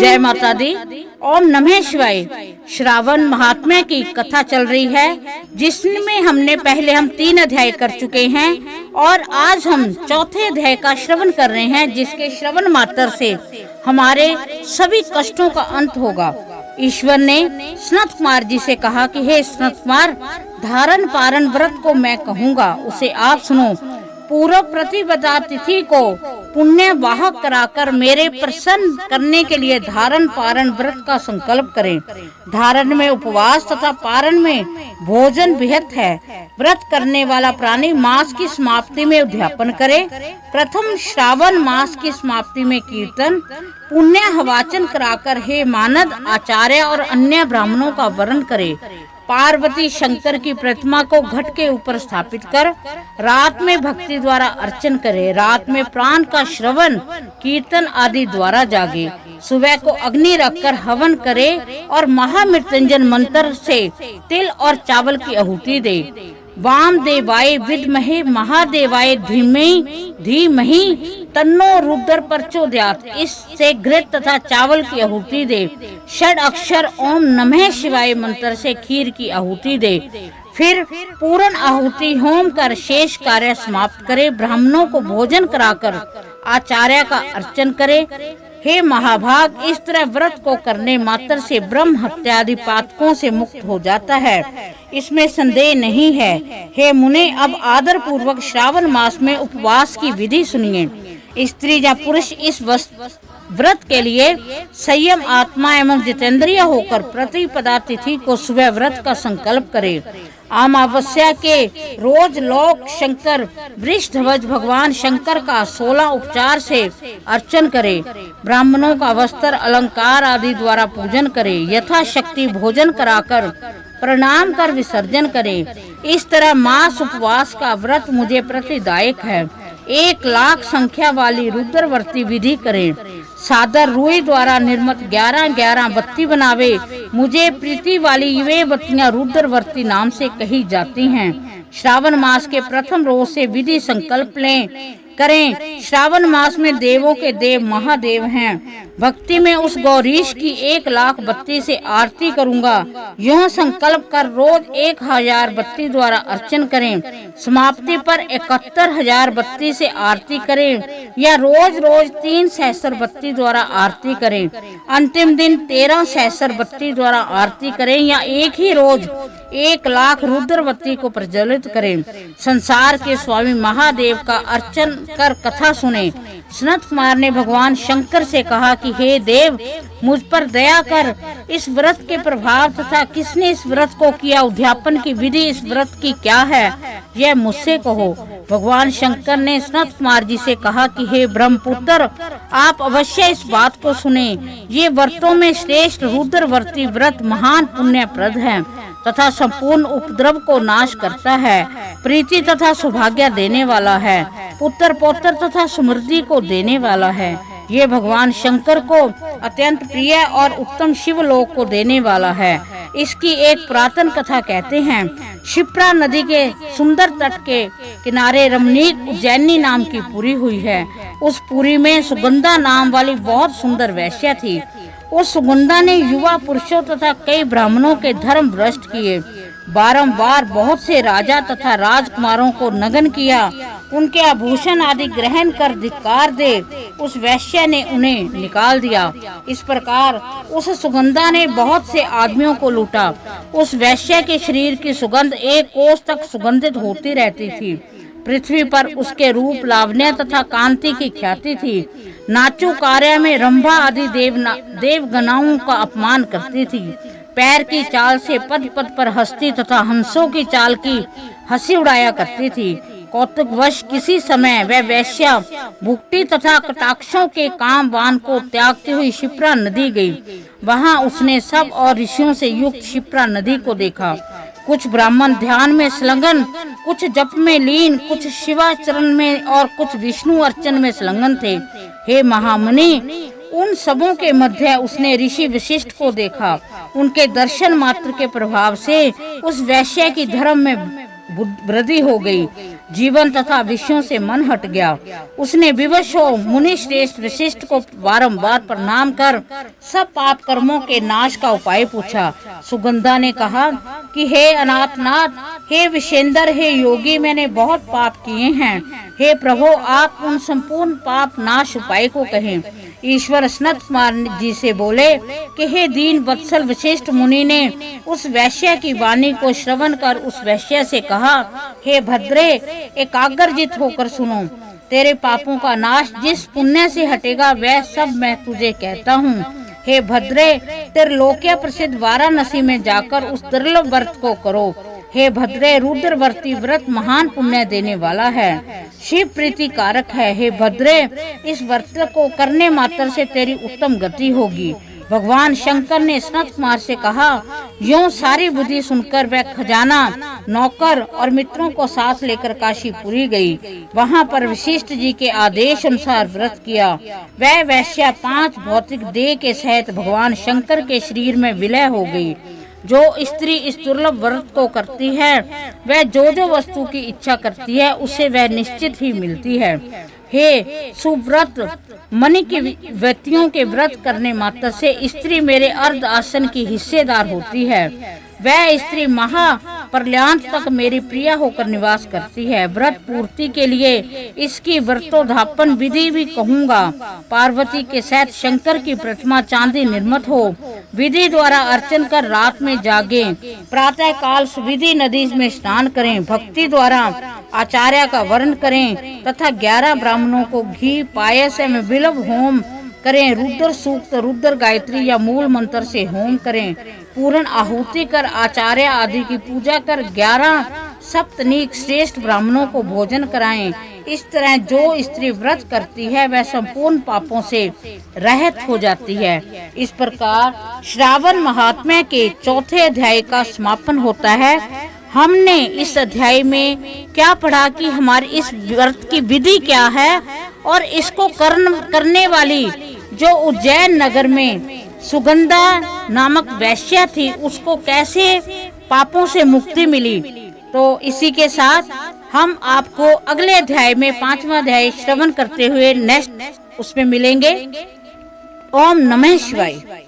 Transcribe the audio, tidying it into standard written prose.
जय माता दी। ओम नमः शिवाय। श्रावण महात्म्य की कथा चल रही है, जिसमें हमने पहले 3 अध्याय कर चुके हैं और आज हम चौथे अध्याय का श्रवण कर रहे हैं, जिसके श्रवण मात्र से हमारे सभी कष्टों का अंत होगा। ईश्वर ने सनत कुमार जी से कहा कि हे सनत कुमार, धारण पारण व्रत को मैं कहूँगा, उसे आप सुनो। पूर्व प्रतिपदा तिथि को पुण्य वाहक कराकर मेरे प्रसन्न करने के लिए धारण पारण व्रत का संकल्प करें। धारण में उपवास तथा पारण में भोजन विहित है। व्रत करने वाला प्राणी मास की समाप्ति में उद्यापन करे। प्रथम श्रावण मास की समाप्ति में कीर्तन पुण्य हवाचन कराकर हे मानद आचार्य और अन्य ब्राह्मणों का वर्ण करे। पार्वती शंकर की प्रतिमा को घट के ऊपर स्थापित कर रात में भक्ति द्वारा अर्चन करे। रात में प्राण का श्रवण कीर्तन आदि द्वारा जागे। सुबह को अग्नि रखकर हवन करे और महामृत्युंजय मंत्र से तिल और चावल की आहुति दे। वाम देवाय विद्महे महादेवाय धीमहि तन्नो रुद्र प्रचोदयात्, इससे घृत तथा चावल की आहुति दे। षड अक्षर ओम नमः शिवाय मंत्र से खीर की आहुति दे। फिर पूर्ण आहुति होम कर शेष कार्य समाप्त करे। ब्राह्मणों को भोजन कराकर आचार्य का अर्चन करे। हे महाभाग, इस तरह व्रत को करने मात्र से ब्रह्म हत्या आदि पातकों से मुक्त हो जाता है, इसमें संदेह नहीं है। हे मुने, अब आदर पूर्वक श्रावण मास में उपवास की विधि सुनिए। स्त्री या पुरुष इस व्रत के लिए संयम आत्मा एवं जितेंद्रिय होकर प्रतिपदा तिथि को सुबह व्रत का संकल्प करे। अमावस्या के रोज लोक शंकर वृषध्वज भगवान शंकर का 16 उपचार से अर्चन करे। ब्राह्मणों का वस्त्र अलंकार आदि द्वारा पूजन करे। यथाशक्ति भोजन कराकर प्रणाम कर विसर्जन करे। इस तरह मास उपवास का व्रत मुझे प्रतिदायक है। 1 लाख संख्या वाली रुद्रवर्ती विधि करे। सादर रुई द्वारा निर्मित 11 बत्ती बनावे। मुझे प्रीति वाली वे बत्तियां रुद्रवर्ती नाम से कही जाती हैं। श्रावण मास के प्रथम रोज से विधि संकल्प करें। श्रावण मास में देवों के देव महादेव हैं। भक्ति में उस गौरीश की 1 लाख बत्ती से आरती करूंगा। यह संकल्प कर रोज 1000 बत्ती द्वारा अर्चन करें। समाप्ति पर 71,000 बत्ती से आरती करें या रोज 3 सहस्र बत्ती द्वारा आरती करें। अंतिम दिन 13 सहस्र बत्ती द्वारा आरती करें या एक ही रोज 1 लाख रुद्रवती को प्रज्वलित करें। संसार के स्वामी महादेव का अर्चन कर कथा सुने। सनत कुमार ने भगवान शंकर से कहा कि हे देव, मुझ पर दया कर। इस व्रत के प्रभाव तथा किसने इस व्रत को किया, उद्यापन की विधि इस व्रत की क्या है, यह मुझसे कहो। भगवान शंकर ने सनत कुमार जी से कहा कि हे ब्रह्मपुत्र, आप अवश्य इस बात को सुने। ये व्रतों में श्रेष्ठ रुद्रवर्ती व्रत महान पुण्यप्रद है तथा संपूर्ण उपद्रव को नाश करता है। प्रीति तथा सौभाग्य देने वाला है। पुत्र पौत्र तथा समृद्धि को देने वाला है। ये भगवान शंकर को अत्यंत प्रिय और उत्तम शिवलोक को देने वाला है। इसकी एक पुरातन कथा कहते हैं। क्षिप्रा नदी के सुंदर तट के किनारे रमणीक उज्जैनी नाम की पुरी हुई है। उस पुरी में सुगंधा नाम वाली बहुत सुंदर वैश्या थी। उस सुगंधा ने युवा पुरुषों तथा कई ब्राह्मणों के धर्म भ्रष्ट किए। बारंबार बहुत से राजा तथा राजकुमारों को नग्न किया। उनके आभूषण आदि ग्रहण कर धिक्कार दे उस वैश्या ने उन्हें निकाल दिया। इस प्रकार उस सुगंधा ने बहुत से आदमियों को लूटा। उस वैश्या के शरीर की सुगंध 1 कोस तक सुगंधित होती रहती थी। पृथ्वी पर उसके रूप लावण्य तथा कांति की ख्याति थी। नाचू कार्य में रंभा आदि देवगणाओं का अपमान करती थी। पैर की चाल से पद पद पर हंसती तथा हंसों की चाल की हंसी उड़ाया करती थी। कौतुकवश किसी समय वह वैश्या भुक्ति तथा कटाक्षों के काम वान को त्यागती हुई क्षिप्रा नदी गई। वहां उसने सब और ऋषियों से युक्त क्षिप्रा नदी को देखा। कुछ ब्राह्मण ध्यान में संलग्न, कुछ जप में लीन, कुछ शिवाचरण में और कुछ विष्णु अर्चन में संलग्न थे। हे महामुनि, उन सबों के मध्य उसने ऋषि वशिष्ठ को देखा। उनके दर्शन मात्र के प्रभाव से उस वैश्य की धर्म में वृद्धि हो गई। जीवन तथा विषयों से मन हट गया। उसने विवश हो मुनि श्रेष्ठ वशिष्ठ को बारंबार प्रणाम कर सब पाप कर्मों के नाश का उपाय पूछा। सुगंधा ने कहा कि हे अनाथनाथ, हे विशेंद्र, हे योगी, मैंने बहुत पाप किए हैं। हे प्रभु, आप उन संपूर्ण पाप नाश उपाय को कहें। ईश्वर सनत कुमार जी से बोले कि हे दीन वत्सल वशिष्ठ मुनि ने उस वैश्य की वाणी को श्रवण कर उस वैश्य से कहा, हे भद्रे, एकाग्रजित होकर सुनो। तेरे पापों का नाश जिस पुण्य से हटेगा वह सब मैं तुझे कहता हूँ। हे भद्रे, त्रिलोक्य प्रसिद्ध वाराणसी में जाकर उस दुर्लभ व्रत को करो। हे भद्रे, रुद्रवर्ती व्रत महान पुण्य देने वाला है, शिव प्रीति कारक है। हे भद्रे, इस व्रत को करने मात्र से तेरी उत्तम गति होगी। भगवान शंकर ने सनत कुमार से कहा। यूं सारी बुद्धि सुनकर वह खजाना, नौकर और मित्रों को साथ लेकर काशीपुरी गई। वहां पर वशिष्ठ जी के आदेश अनुसार व्रत किया। वह वैश्या 5 भौतिक देह के सहित भगवान शंकर के शरीर में विलय हो गई। जो स्त्री इस दुर्लभ व्रत को करती है वह जो वस्तु की इच्छा करती है उसे वह निश्चित ही मिलती है। हे सुव्रत मणि के व्यक्तियों के व्रत करने मात्र से स्त्री मेरे अर्ध आसन की हिस्सेदार होती है। वह स्त्री महा प्रलयांत तक मेरी प्रिया होकर निवास करती है। व्रत पूर्ति के लिए इसकी व्रतोद्धापन विधि भी कहूँगा। पार्वती के सहित शंकर की प्रतिमा चांदी निर्मित हो, विधि द्वारा अर्चन कर रात में जागे, प्रातः काल सुविधि नदी में स्नान करें, भक्ति द्वारा आचार्य का वर्ण करें तथा 11 ब्राह्मणों को घी पायस एवं विलव होम करें। रुद्र सूक्त, रुद्र गायत्री या मूल मंत्र से होम करें। पूर्ण आहुति कर आचार्य आदि की पूजा कर 11 सप्तनीक श्रेष्ठ ब्राह्मणों को भोजन कराएं। इस तरह जो स्त्री व्रत करती है वह संपूर्ण पापों से रहित हो जाती है। इस प्रकार श्रावण महात्म्य के 4थे अध्याय का समापन होता है। हमने इस अध्याय में क्या पढ़ा कि हमारी इस व्रत की विधि क्या है और इसको करने वाली जो उज्जैन नगर में सुगंधा नामक वैश्या थी उसको कैसे पापों से मुक्ति मिली। तो इसी के साथ हम आपको अगले अध्याय में 5वां अध्याय श्रवण करते हुए नेक्स्ट उसमें मिलेंगे। ओम नमः शिवाय।